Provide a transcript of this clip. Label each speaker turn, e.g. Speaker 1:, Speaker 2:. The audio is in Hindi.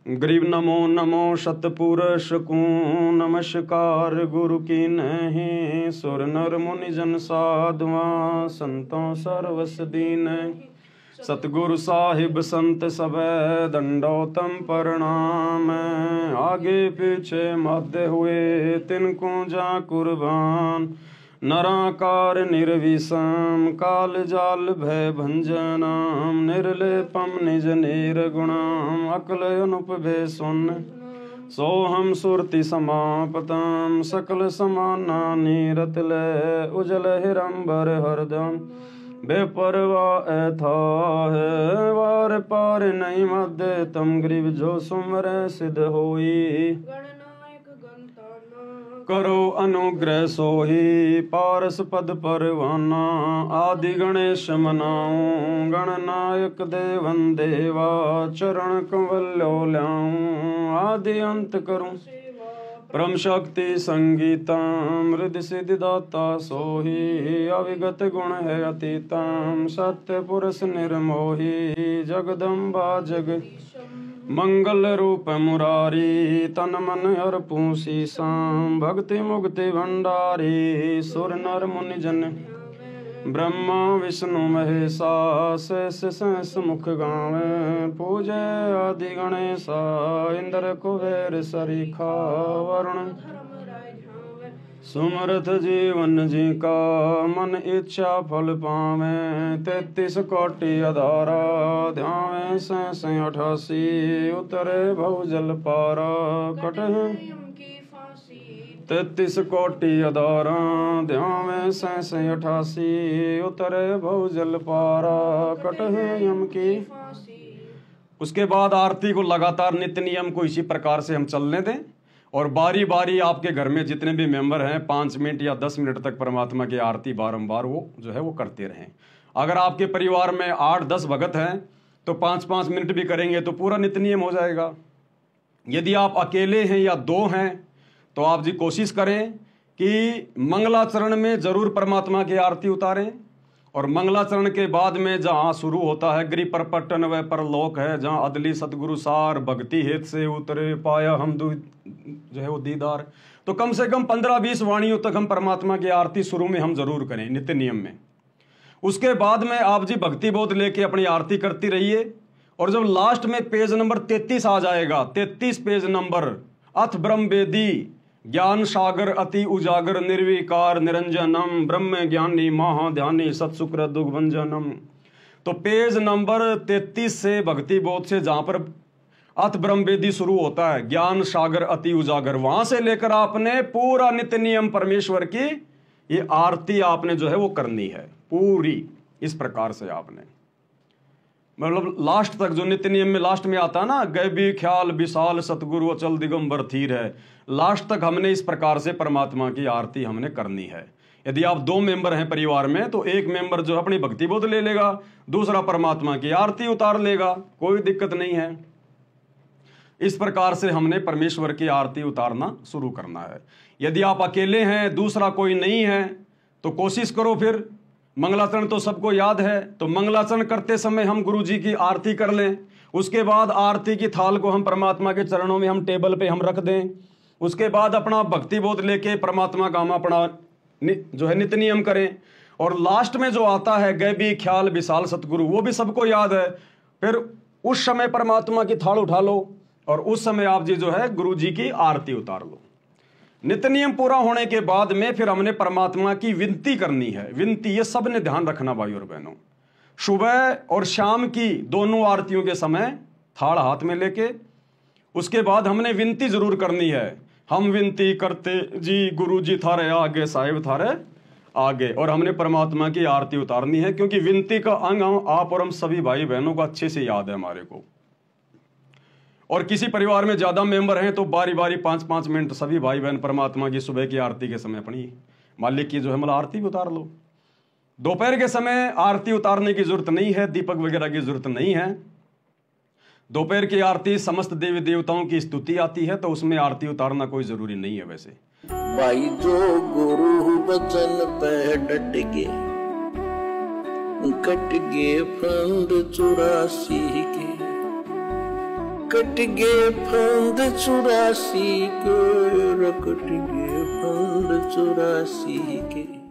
Speaker 1: गरीब नमो नमो सतपुरुष को नमस्कार गुरु की नहीं। सुर नर मुनि जन साधुआ संतों सर्वस दीन। सतगुरु साहिब संत सबे दंडोतम प्रणाम। आगे पीछे मध्य हुए तिनको जा कुर्बान। नराकार निर्विषम काल जाल भय भंजनाम। निर्लेपम निज निर्गुणाम अकल अनुपभय सुन। सोहम सुरति समापतम सकल समाना नीरतल। उजल हिरंबर हरदम बेपरवा ऐथा है। वार पार नहीं मध्य तम ग्रीव जो सुमर सिद्ध होई। करो अनुग्रह सोही पारस पद परवाना। आदि गणेश मनाऊं गणनायक देवन देवा। चरण कंवल्यो ल्याऊं आदि अंत करूं। परम शक्ति संगीतम हृदय सिद्धि दाता सोही। अविगत गुण है अतीतम सत्य पुरुष निर्मोही। जगदम्बा जग मंगल रूप मुरारी। तन मन अर्पू सीसाम भक्ति मुक्ति भंडारी। सुर नर मुनि जन ब्रह्मा विष्णु महेशा। शेष सहस मुख गावे पूजे आदि गणेशा। इंद्र कुबेर सरीखा वरुण सुमरथ जीवन जी का। मन इच्छा फल पावे 33 कोटि अधारा। ध्यावे सहस 88 उतरे भवजल पारा। कटहे 33 कोटि अधारा। ध्यावे सहस 88 उतरे भवजल पारा। कटहे यम की। उसके बाद आरती को लगातार नित्य नियम को इसी प्रकार से हम चलने दें और बारी बारी आपके घर में जितने भी मेंबर हैं 5 मिनट या 10 मिनट तक परमात्मा की आरती बारंबार वो जो है वो करते रहें। अगर आपके परिवार में 8-10 भगत हैं तो 5-5 मिनट भी करेंगे तो पूरा नित्य नियम हो जाएगा। यदि आप अकेले हैं या 2 हैं तो आप जी कोशिश करें कि मंगलाचरण में जरूर परमात्मा की आरती उतारें और मंगलाचरण के बाद में जहाँ शुरू होता है गिरि पर पट्टन व परलोक है। जहाँ अदली सतगुरु सार भक्ति हेत से उतरे पाया हम जो है वो दीदार। तो कम से कम 15-20 वाणियों तक हम परमात्मा की आरती शुरू में हम जरूर करें नित्य नियम में। उसके बाद में आप जी भक्ति बोध लेके अपनी आरती करती रहिए और जब लास्ट में पेज नंबर 33 आ जाएगा 33 पेज नंबर अथ ब्रह्म वेदी ज्ञान सागर अति उजागर निर्विकार निरंजनम ब्रह्म ज्ञानी महाध्यानी सत्सुक्र दुग्भंजनम। तो पेज नंबर 33 से भक्ति बोध से जहां पर अथ ब्रह्म वेदी शुरू होता है ज्ञान सागर अति उजागर वहां से लेकर आपने पूरा नित्य नियम परमेश्वर की ये आरती आपने जो है वो करनी है पूरी। इस प्रकार से आपने मतलब लास्ट तक जो नित्य नियम में लास्ट में आता ना गैबी ख्याल विशाल सतगुरु अचल दिगंबर थीर है। लास्ट तक हमने इस प्रकार से परमात्मा की आरती हमने करनी है। यदि आप 2 मेंबर हैं परिवार में तो एक मेंबर जो अपनी भक्ति बोध ले लेगा दूसरा परमात्मा की आरती उतार लेगा, कोई दिक्कत नहीं है। इस प्रकार से हमने परमेश्वर की आरती उतारना शुरू करना है। यदि आप अकेले हैं दूसरा कोई नहीं है तो कोशिश करो फिर मंगलाचरण तो सबको याद है तो मंगलाचरण करते समय हम गुरु जी की आरती कर लें। उसके बाद आरती की थाल को हम परमात्मा के चरणों में हम टेबल पे हम रख दें। उसके बाद अपना भक्ति बोध लेके परमात्मा का हम अपना जो है नित्य नियम करें और लास्ट में जो आता है गैबी ख्याल विशाल सतगुरु वो भी सबको याद है। फिर उस समय परमात्मा की थाल उठा लो और उस समय आप जी जो है गुरु जी की आरती उतार लो। नित्य नियम पूरा होने के बाद में फिर हमने परमात्मा की विनती करनी है। विनती ये सब ने ध्यान रखना भाई और बहनों। सुबह और शाम की दोनों आरतियों के समय थाल हाथ में लेके उसके बाद हमने विनती जरूर करनी है। हम विनती करते जी गुरु जी थारे आगे साहिब थारे आगे और हमने परमात्मा की आरती उतारनी है क्योंकि विनती का अंग आप और हम सभी भाई बहनों को अच्छे से याद है हमारे को। और किसी परिवार में ज्यादा मेंबर हैं तो बारी बारी 5-5 मिनट सभी भाई बहन परमात्मा की सुबह की आरती के समय अपनी मालिक की जो है मतलब आरती भी उतार लो। दोपहर के समय आरती उतारने की जरूरत नहीं है, दीपक वगैरह की जरूरत नहीं है। दोपहर की आरती समस्त देवी देवताओं की स्तुति आती है तो उसमें आरती उतारना कोई जरूरी नहीं है। वैसे
Speaker 2: भाई जो गुरु बचन पे डट गए कट गए फंद 84 के रकट गए फंद 84 के, रकट गए फंद 84 के।